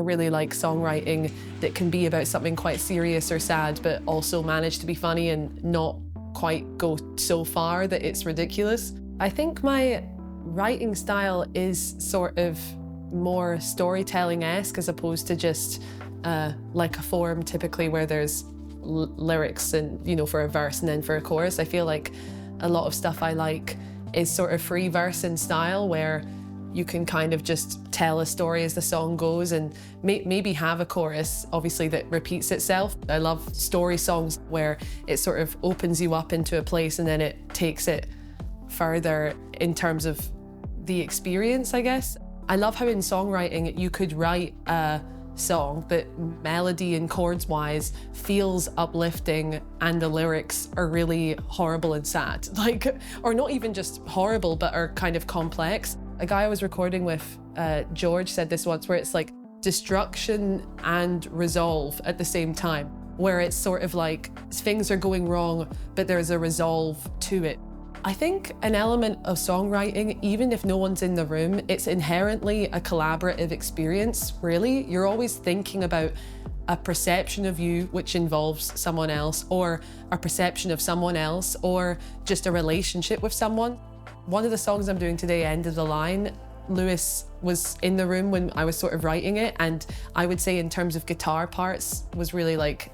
really like songwriting that can be about something quite serious or sad, but also manage to be funny and not quite go so far that it's ridiculous. I think my writing style is sort of more storytelling-esque as opposed to just like a form typically where there's lyrics and, you know, for a verse and then for a chorus. I feel like a lot of stuff I like is sort of free verse in style where you can kind of just tell a story as the song goes and maybe have a chorus, obviously, that repeats itself. I love story songs where it sort of opens you up into a place and then it takes it further in terms of the experience, I guess. I love how in songwriting you could write a song that melody and chords wise feels uplifting and the lyrics are really horrible and sad. Like, or not even just horrible, but are kind of complex. A guy I was recording with, George, said this once where it's like destruction and resolve at the same time, where it's sort of like things are going wrong, but there's a resolve to it. I think an element of songwriting, even if no one's in the room, it's inherently a collaborative experience, really. You're always thinking about a perception of you which involves someone else, or a perception of someone else, or just a relationship with someone. One of the songs I'm doing today, End of the Line, Lewis was in the room when I was sort of writing it, and I would say in terms of guitar parts was really like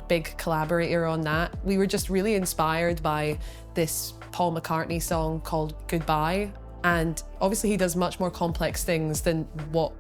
big collaborator on that. We were just really inspired by this Paul McCartney song called Goodbye, and obviously he does much more complex things than what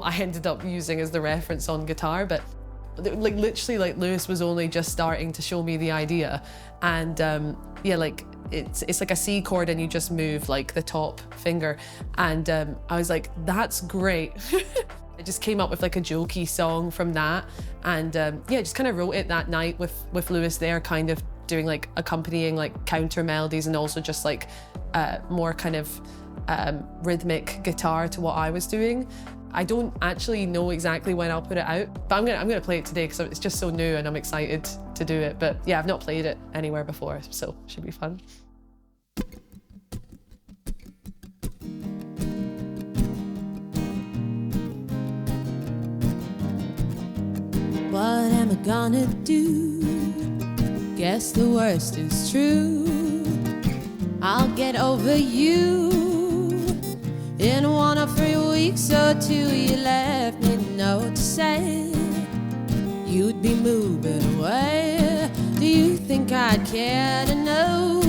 I ended up using as the reference on guitar, but like literally like Lewis was only just starting to show me the idea, and yeah, like it's like a C chord and you just move like the top finger, and I was like, that's great. I just came up with like a jokey song from that, and yeah, just kind of wrote it that night with Lewis there, kind of doing like accompanying like counter melodies and also just like more kind of rhythmic guitar to what I was doing. I don't actually know exactly when I'll put it out, but I'm gonna play it today because it's just so new and I'm excited to do it. But yeah, I've not played it anywhere before, so it should be fun. What am I gonna do? Guess the worst is true. I'll get over you. In 1 or 3 weeks or 2, you left me no to say. You'd be moving away. Do you think I'd care to know?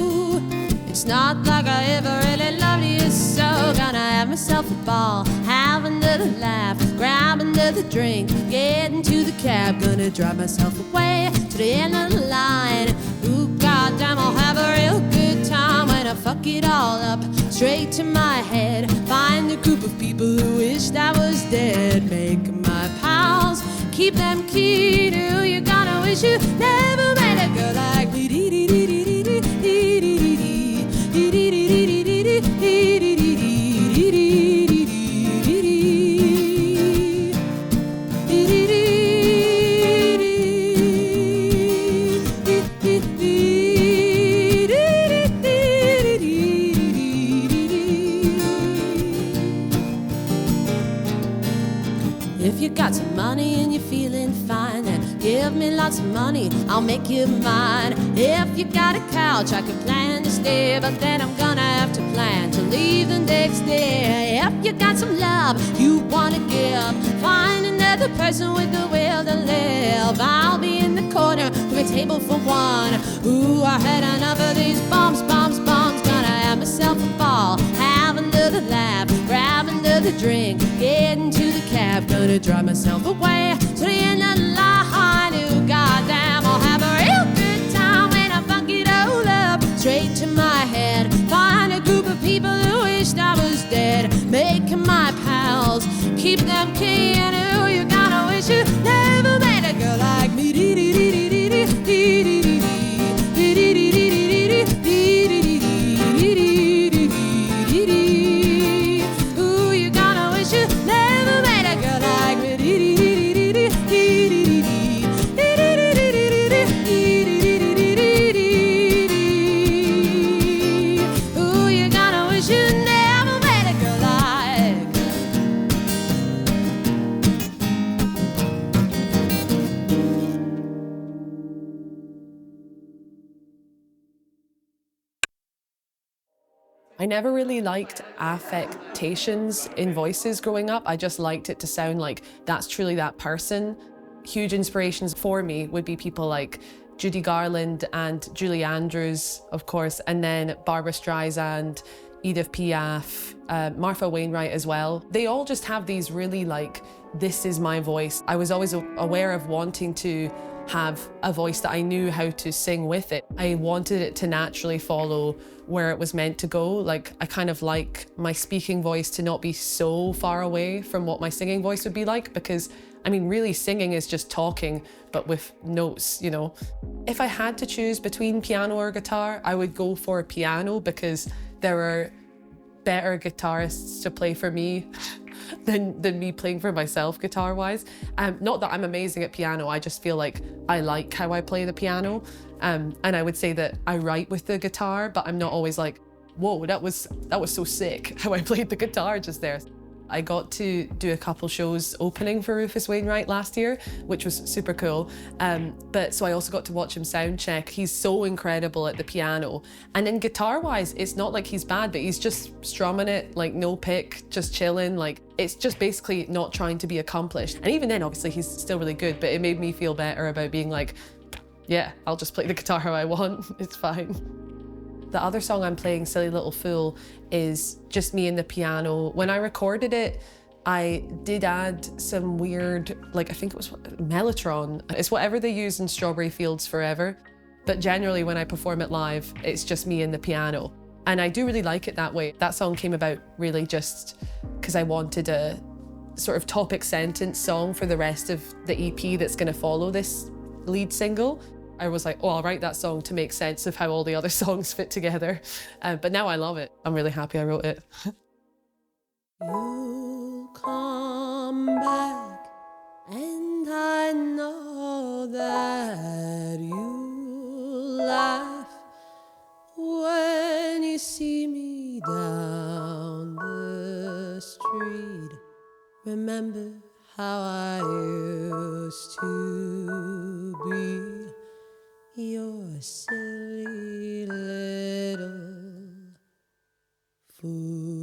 It's not like I ever really loved you, so gonna have myself a ball, have another laugh, grab another drink, get into the cab, gonna drive myself away to the end of the line. Ooh, goddamn, I'll have a real good time when I fuck it all up, straight to my head, find a group of people who wished I was dead, make my pals, keep them keen. Ooh, you're gonna wish you never met a girl like me. If you got some money and you're feeling fine, then give me lots of money, I'll make you mine. If you got a couch, I could plan to stay, but then I'm gonna have to plan to leave the next day. If you got some love you wanna give, find another person with the will to live. I'll be in the corner with a table for one. Ooh, I had enough of these bombs, bombs, bombs. Gonna have myself a ball, have another laugh, grab another drink, get into the cab, gonna drive myself away to the end of the line. Ooh, goddamn, I'll have a real good time when I fuck it all up, straight to my head, find a group of people who wished I was dead, make my pals, keep them keen. Ooh, you're gonna wish you never met a girl like me. Ooh, you're gonna wish you never met a girl like me. Ooh, you're gonna wish you never met a girl like. I never really liked affectations in voices growing up. I just liked it to sound like that's truly that person. Huge inspirations for me would be people like Judy Garland and Julie Andrews, of course, and then Barbra Streisand, Edith Piaf, Martha Wainwright as well. They all just have these really like, this is my voice. I was always aware of wanting to have a voice that I knew how to sing with it. I wanted it to naturally follow where it was meant to go. Like, I kind of like my speaking voice to not be so far away from what my singing voice would be like, because I mean, really singing is just talking, but with notes, you know. If I had to choose between piano or guitar, I would go for piano, because there are better guitarists to play for me than me playing for myself guitar-wise. Not that I'm amazing at piano, I just feel like I like how I play the piano. And I would say that I write with the guitar, but I'm not always like, whoa, that was so sick how I played the guitar just there. I got to do a couple shows opening for Rufus Wainwright last year, which was super cool. So I also got to watch him sound check. He's so incredible at the piano. And then guitar-wise, it's not like he's bad, but he's just strumming it, like no pick, just chilling. Like, it's just basically not trying to be accomplished. And even then, obviously, he's still really good, but it made me feel better about being like, yeah, I'll just play the guitar how I want, it's fine. The other song I'm playing, Silly Little Fool, is just me and the piano. When I recorded it, I did add some weird, like I think it was Mellotron. It's whatever they use in Strawberry Fields Forever. But generally when I perform it live, it's just me and the piano. And I do really like it that way. That song came about really just because I wanted a sort of topic sentence song for the rest of the EP that's gonna follow this lead single. I was like, oh, I'll write that song to make sense of how all the other songs fit together. But now I love it. I'm really happy I wrote it. You'll come back, and I know that you'll laugh when you see me down the street. Remember how I used to be your silly little fool.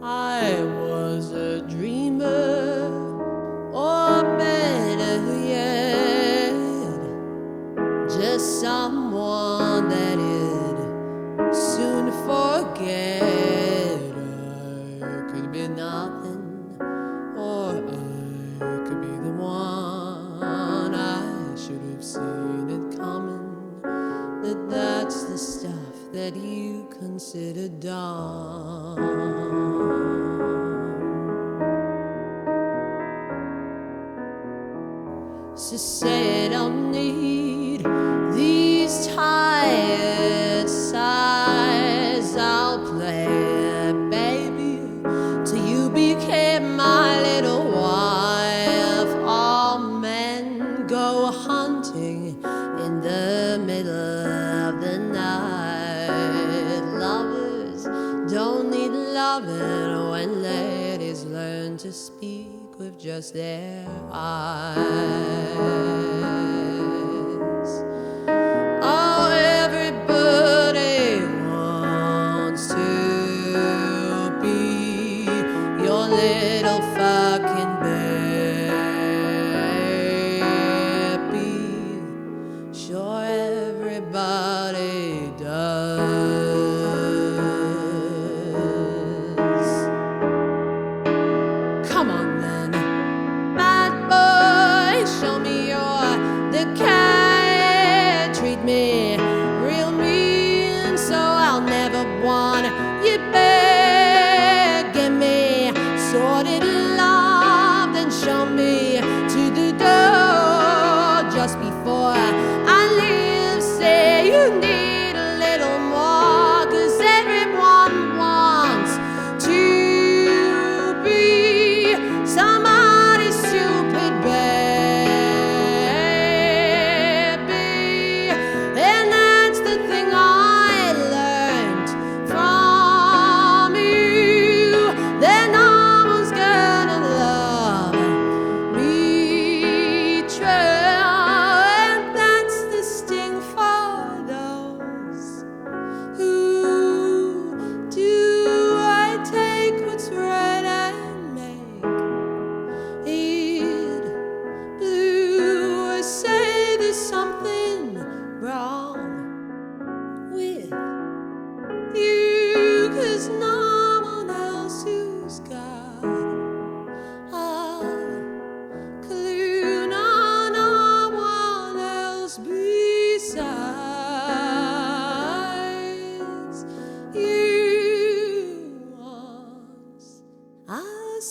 I was a dreamer, or better yet, just someone that you'd soon forget. I could be nothing, or I could be the one. I should have seen it coming, that that's the stuff that you consider dumb. So say I don't need these tired sighs. I'll play, baby, till you became my little wife. All men go hunting in the middle of the night. Lovers don't need loving when ladies learn to speak with just their eyes. Oh, everybody wants to be your little fucking baby. Sure, everybody does. Come on then, bad boy, show me your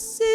see.